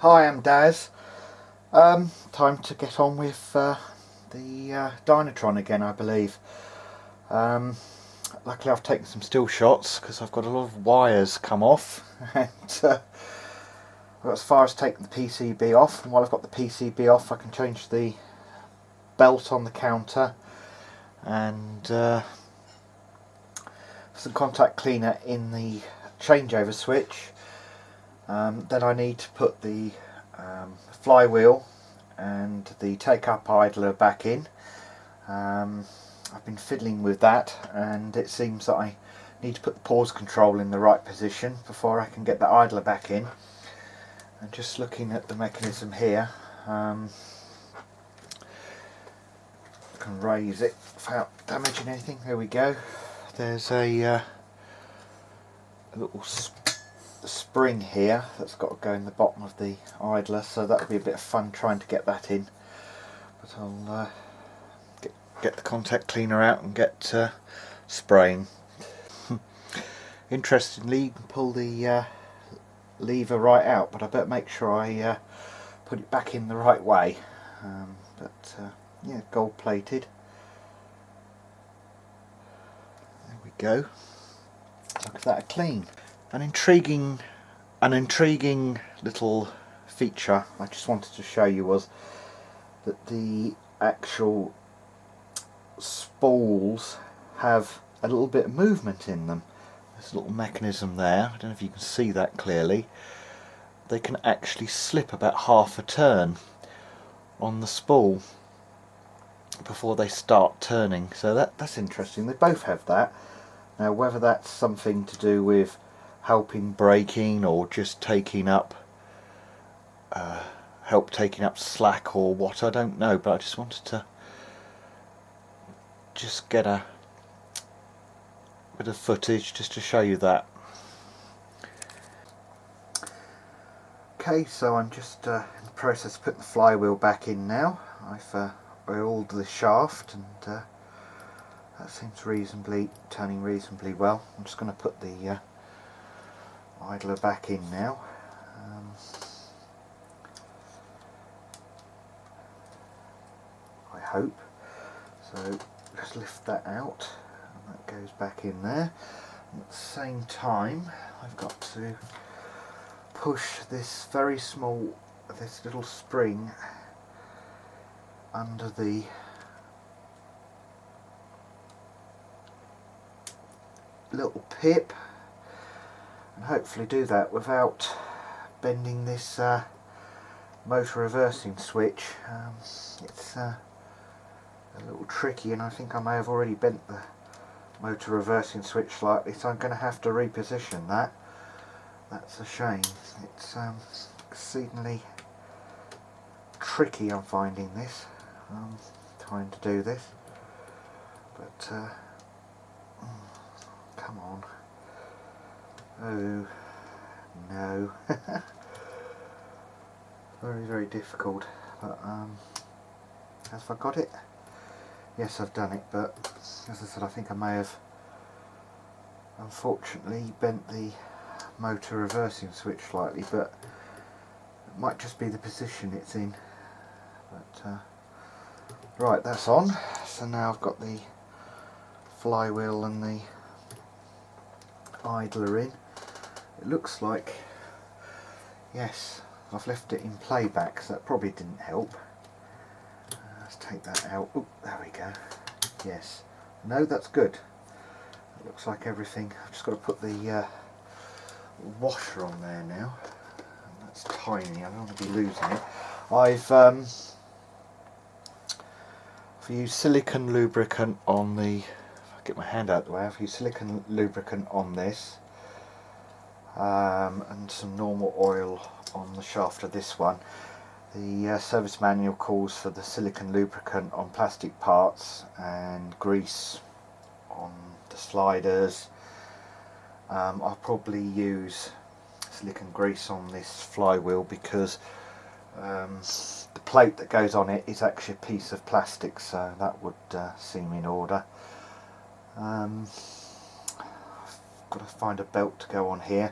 Hi, I'm Daz. Time to get on with the Dynatron again, I believe. Um, Luckily I've taken some still shots because I've got a lot of wires come off and I got as far as taking the PCB off, and while I've got the PCB off I can change the belt on the counter and some contact cleaner in the changeover switch. Then I need to put the flywheel and the take-up idler back in. I've been fiddling with that, and it seems that I need to put the pause control in the right position before I can get the idler back in. And just looking at the mechanism here, I can raise it without damaging anything. There we go. There's a little spring here that's got to go in the bottom of the idler, so that'll be a bit of fun trying to get that in. But I'll get the contact cleaner out and get spraying. Interestingly, you can pull the lever right out, but I better make sure I put it back in the right way. Yeah, gold plated. There we go. Look at that, clean. An intriguing little feature I just wanted to show you was that the actual spools have a little bit of movement in them. There's a little mechanism there, I don't know if you can see that clearly. They can actually slip about half a turn on the spool before they start turning, so that's interesting. They both have that. Now whether that's something to do with helping braking or just taking up help taking up slack or what, I don't know, but I just wanted to just get a bit of footage just to show you that. Okay, so I'm just in the process of putting the flywheel back in now. I've oiled the shaft, and that seems turning reasonably well. I'm just going to put the idler back in now. I hope. So just lift that out, and that goes back in there. And at the same time, I've got to push this this little spring under the little pip, and hopefully do that without bending this motor reversing switch. It's a little tricky, and I think I may have already bent the motor reversing switch slightly, so I'm going to have to reposition that. That's a shame. It's exceedingly tricky, I'm finding this, trying to do this, but come on. Oh no. Very difficult, but have I got it? Yes, I've done it, but as I said, I think I may have unfortunately bent the motor reversing switch slightly, but it might just be the position it's in. But right, that's on. So now I've got the flywheel and the idler in. It looks like, yes, I've left it in playback, so that probably didn't help. Let's take that out. Ooh, there we go. Yes. No, that's good. It looks like everything. I've just got to put the washer on there now. That's tiny. I don't want to be losing it. I've used silicone lubricant on the. If I get my hand out of the way, I've used silicone lubricant on this, and some normal oil on the shaft of this one. The service manual calls for the silicone lubricant on plastic parts and grease on the sliders. I'll probably use silicone grease on this flywheel because the plate that goes on it is actually a piece of plastic, so that would seem in order. I've got to find a belt to go on here.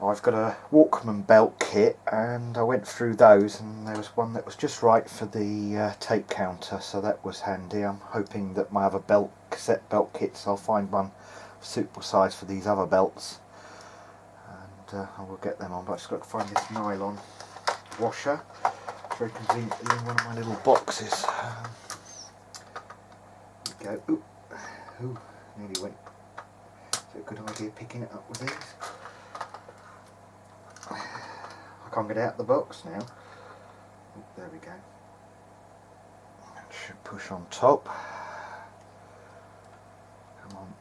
I've got a Walkman belt kit, and I went through those, and there was one that was just right for the tape counter, so that was handy. I'm hoping that my other cassette belt kits, I'll find one suitable size for these other belts, and I will get them on. But I've just got to find this nylon washer. It's very conveniently in one of my little boxes. There we go. Ooh, nearly went. Is it a good idea picking it up with these? I can't get out the box now. Oh, there we go. That should push on top. Come on.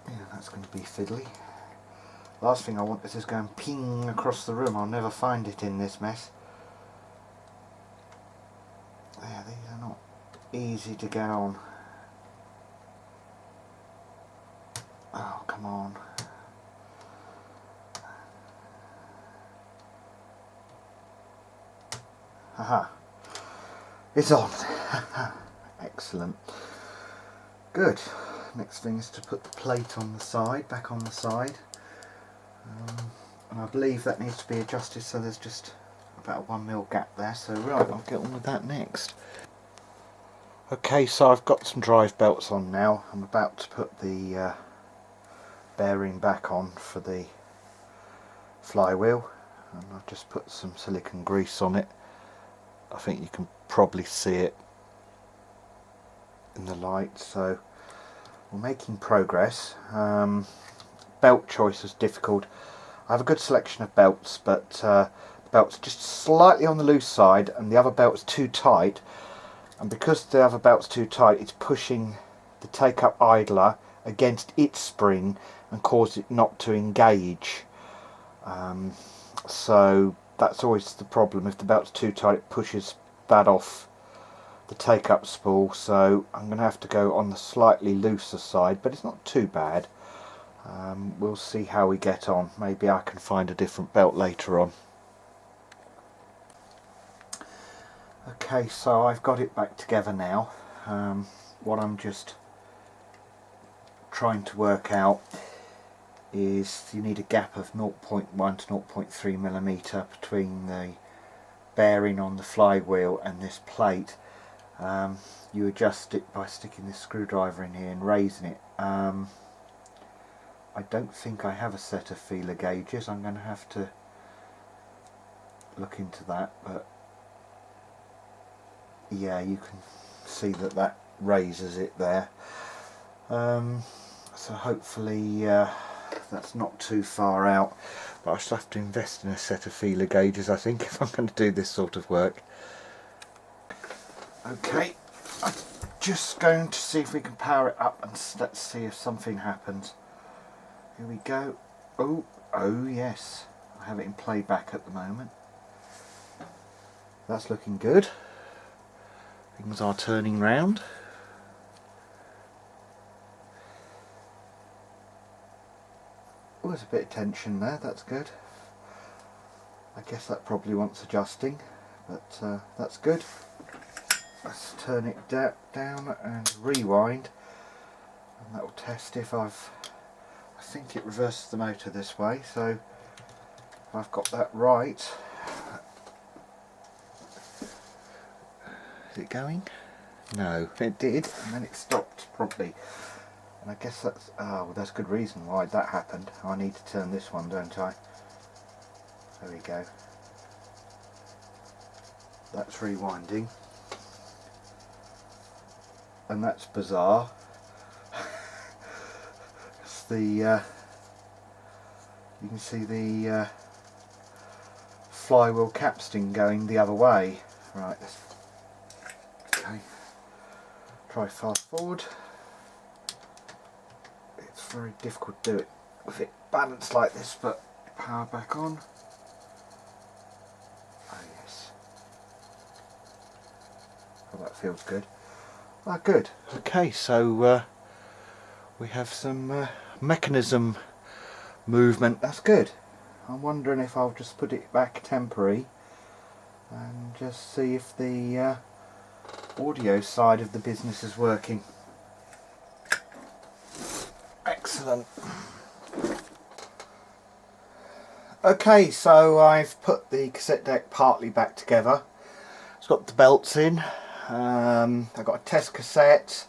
Yeah, that's going to be fiddly. Last thing I want is just going ping across the room. I'll never find it in this mess. Yeah, these are not easy to get on. Oh, come on. Haha. It's on. Excellent. Good. Next thing is to put the plate on the side, back on the side. And I believe that needs to be adjusted, so there's just about a 1mm gap there. So right, I'll get on with that next. Okay, so I've got some drive belts on now. I'm about to put the bearing back on for the flywheel, and I've just put some silicone grease on it. I think you can probably see it in the light, so we're making progress. Belt choice is difficult. I have a good selection of belts, but the belt's just slightly on the loose side and the other belt's too tight, and because the other belt's too tight, it's pushing the take-up idler against its spring and cause it not to engage. So that's always the problem. If the belt's too tight, it pushes that off the take-up spool, so I'm going to have to go on the slightly looser side, but it's not too bad. We'll see how we get on. Maybe I can find a different belt later on. Okay, so I've got it back together now. What I'm just trying to work out is you need a gap of 0.1 to 0.3mm between the bearing on the flywheel and this plate. You adjust it by sticking this screwdriver in here and raising it. I don't think I have a set of feeler gauges. I'm going to have to look into that, but yeah, you can see that that raises it there. So hopefully that's not too far out, but I shall have to invest in a set of feeler gauges, I think, if I'm going to do this sort of work. Okay, I'm just going to see if we can power it up and let's see if something happens. Here we go. Oh yes, I have it in playback at the moment. That's looking good. Things are turning round. Oh, there's a bit of tension there, that's good. I guess that probably wants adjusting, but that's good. Let's turn it down and rewind, and that will test if I think it reverses the motor this way, so if I've got that right. Is it going? No, it did, and then it stopped probably. And I guess that's, well, there's good reason why that happened. I need to turn this one, don't I? There we go. That's rewinding. And that's bizarre. It's the, you can see the flywheel capstan going the other way. Right, okay. Try fast forward. It's very difficult to do it with it balanced like this, but power back on. Oh yes. Oh, that feels good. Ah, good. Okay, so we have some mechanism movement. That's good. I'm wondering if I'll just put it back temporary and just see if the audio side of the business is working. Excellent. Okay, so I've put the cassette deck partly back together. It's got the belts in. I've got a test cassette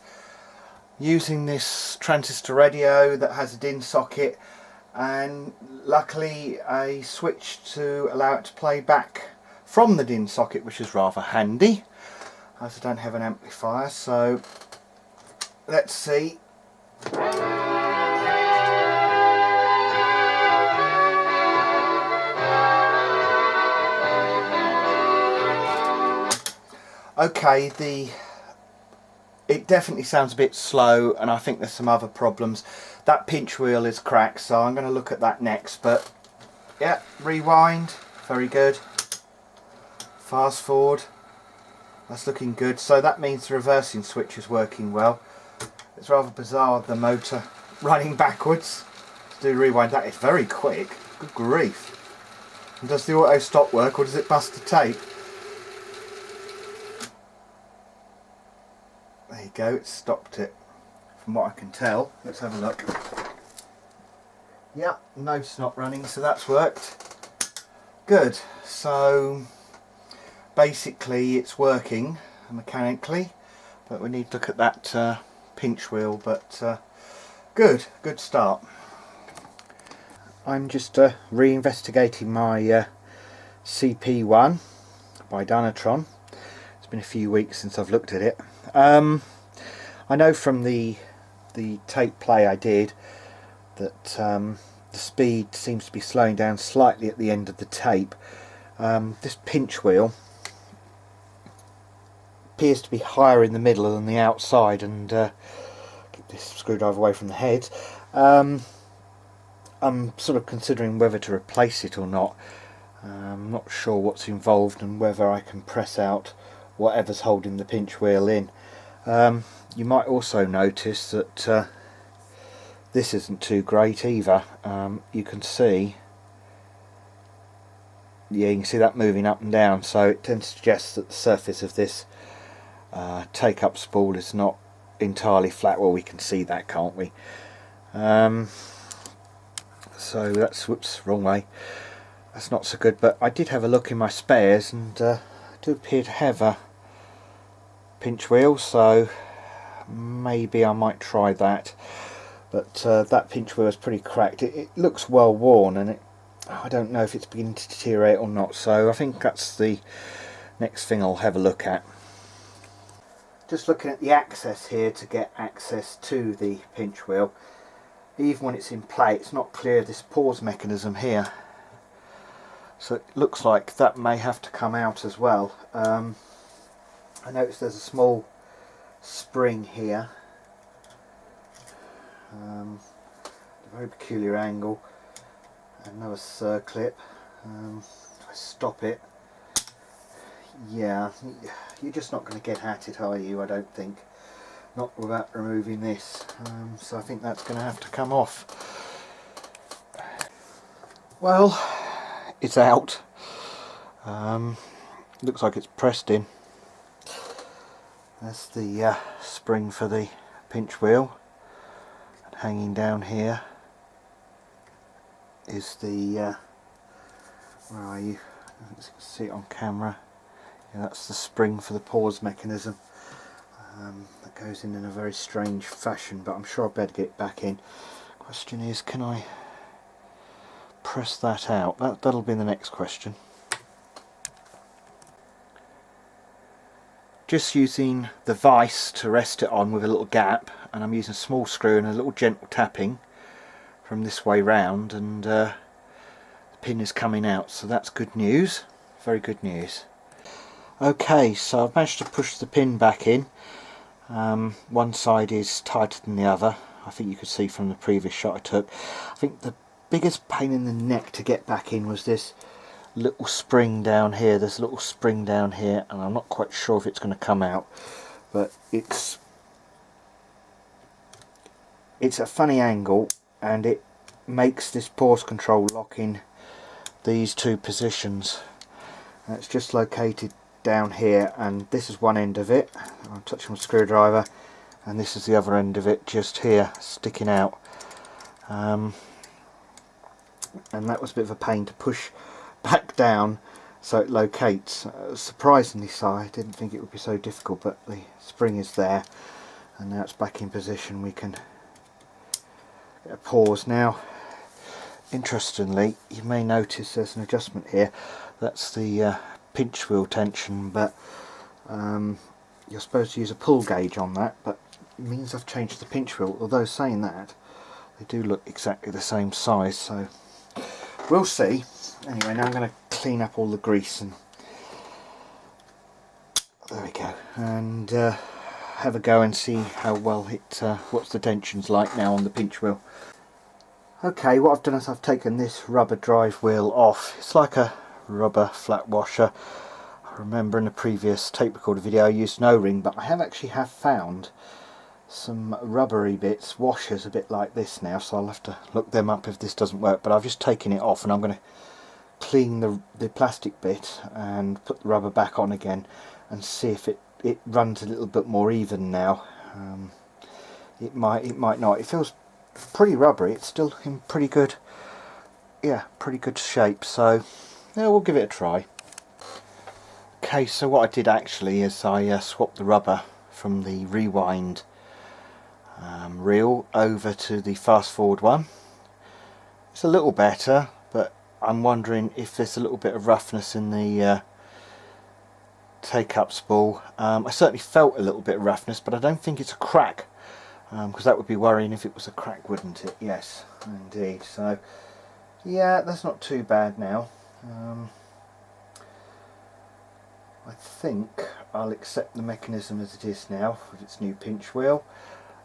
using this transistor radio that has a DIN socket, and luckily a switch to allow it to play back from the DIN socket, which is rather handy as I don't have an amplifier. So let's see. Okay, it definitely sounds a bit slow, and I think there's some other problems. That pinch wheel is cracked, so I'm going to look at that next. But yeah, rewind, very good. Fast forward, that's looking good. So that means the reversing switch is working well. It's rather bizarre, the motor running backwards to do rewind. That is very quick, good grief. And does the auto stop work, or does it bust the tape? There you go, it stopped it from what I can tell. Let's have a look. Yep, no, it's not running, so that's worked. Good. So basically it's working mechanically, but we need to look at that pinch wheel. But good start. I'm just re-investigating my CP1 by Dynatron. It's been a few weeks since I've looked at it. I know from the tape play I did that the speed seems to be slowing down slightly at the end of the tape. This pinch wheel appears to be higher in the middle than the outside, and keep this screwdriver away from the head. I'm sort of considering whether to replace it or not. I'm not sure what's involved and whether I can press out whatever's holding the pinch wheel in. You might also notice that this isn't too great either. You can see, yeah, you can see that moving up and down, so it tends to suggest that the surface of this take-up spool is not entirely flat. Well, we can see that, can't we? So that's, whoops, wrong way. That's not so good, but I did have a look in my spares, and I do appear to have a pinch wheel, so maybe I might try that. But that pinch wheel is pretty cracked. It looks well worn, and I don't know if it's beginning to deteriorate or not, so I think that's the next thing I'll have a look at. Just looking at the access here to get access to the pinch wheel. Even when it's in play, it's not clear this pause mechanism here, so it looks like that may have to come out as well. I notice there's a small spring here, a very peculiar angle, another circlip. If I stop it, yeah, you're just not going to get at it, are you? I don't think. Not without removing this. So I think that's going to have to come off. Well, it's out. Looks like it's pressed in. That's the spring for the pinch wheel, and hanging down here is the where are you? Let's see it on camera. Yeah, that's the spring for the pause mechanism. That goes in a very strange fashion, but I'm sure I'd better get it back in. Question is, can I press that out? That'll be the next question. Just using the vise to rest it on with a little gap, and I'm using a small screw and a little gentle tapping from this way round, and the pin is coming out, so that's good news, very good news. Okay, so I've managed to push the pin back in. One side is tighter than the other. I think you could see from the previous shot I took. I think the biggest pain in the neck to get back in was this little spring down here. There's a little spring down here, and I'm not quite sure if it's going to come out, but it's a funny angle, and it makes this pause control lock in these two positions. And it's just located down here, and this is one end of it. I'm touching my screwdriver, and this is the other end of it, just here, sticking out. and that was a bit of a pain to push back down so it locates. Surprisingly so, I didn't think it would be so difficult, but the spring is there and now it's back in position. We can get a pause now. Interestingly, you may notice there's an adjustment here. That's the pinch wheel tension, but you're supposed to use a pull gauge on that, but it means I've changed the pinch wheel. Although saying that, they do look exactly the same size, so we'll see. Anyway, now I'm going to clean up all the grease, and there we go, and have a go and see how well it what's the tensions like now on the pinch wheel. Okay, what I've done is I've taken this rubber drive wheel off. It's like a rubber flat washer. I remember in a previous tape recorder video I used an O-ring, but I have found some rubbery bits, washers a bit like this now, so I'll have to look them up if this doesn't work. But I've just taken it off and I'm going to clean the plastic bit and put the rubber back on again and see if it runs a little bit more even now. It might not. It feels pretty rubbery. It's still in pretty good shape, so yeah, we'll give it a try. Okay, so what I did actually is I swapped the rubber from the rewind reel over to the fast forward one. It's a little better, but I'm wondering if there's a little bit of roughness in the take-up spool. I certainly felt a little bit of roughness, but I don't think it's a crack, because that would be worrying if it was a crack, wouldn't it? Yes, indeed. So yeah, that's not too bad now. I think I'll accept the mechanism as it is now with its new pinch wheel.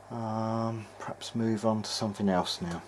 Perhaps move on to something else now.